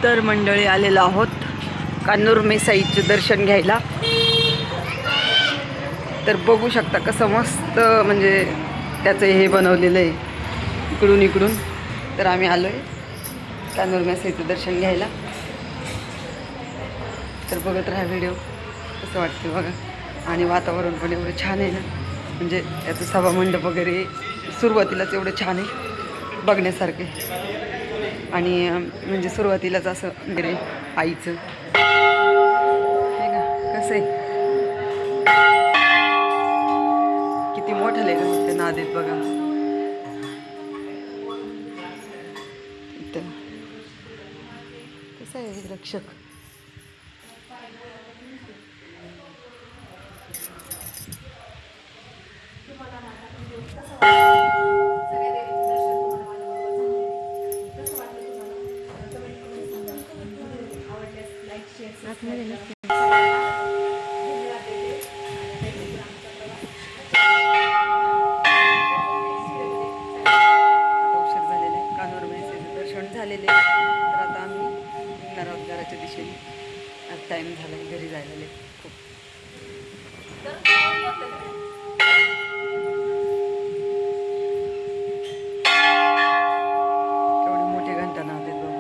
तर मंडळी आलेलो आहोत कान्होर साईचे दर्शन घ्यायला. तर बघू शकता कसं मस्त म्हणजे त्याचं हे बनवलेलं आहे इकडून इकडून. तर आम्ही आलो आहे कान्होर साईचं दर्शन घ्यायला. तर बघत राहा व्हिडिओ, कसं वाटतं बघा. आणि वातावरण पण एवढं छान आहे ना, म्हणजे त्याचं सभामंडप वगैरे सुरुवातीलाच एवढं छान आहे बघण्यासारखे. आणि म्हणजे सुरुवातीलाच असं वगैरे आईचं हे का कसं आहे, किती मोठं लेकर ते नादेत बघा. इथं कसं आहे रक्षक. झालेले तर आता आम्ही निघणार आहोत घराच्या दिशेने. आज टाईम झाला आहे घरी जायला खूप. केवढे मोठे घंटा नावते बाबा.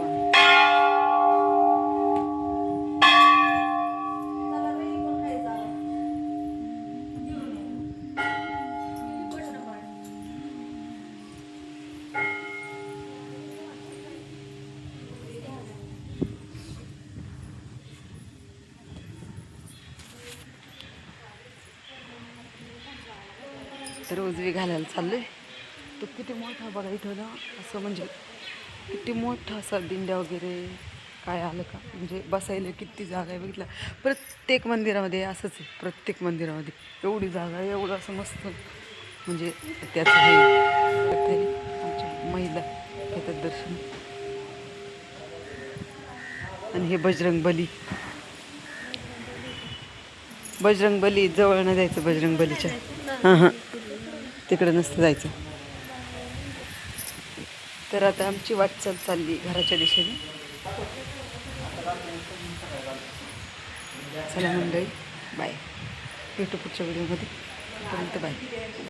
तर उजवी घालायला चाललोय. तो किती मोठा बघा इथं ना, असं म्हणजे किती मोठा असा दिंड्या वगैरे काय आलं का, म्हणजे बसायला किती जागा आहे बघितलं. प्रत्येक मंदिरामध्ये असंच आहे, प्रत्येक मंदिरामध्ये एवढी जागा आहे, एवढं असं मस्त. म्हणजे त्याचं हे आमच्या महिला घेतात दर्शन. आणि हे बजरंग बली जवळ न जायचं बजरंग बलीच्या. हां तिकडं नसतं जायचं. तर आता आमची वाटचाल चालली घराच्या दिशेने. चला मंडळी, बाय. भेटू पुढच्या व्हिडिओमध्ये. पर्यंत बाय.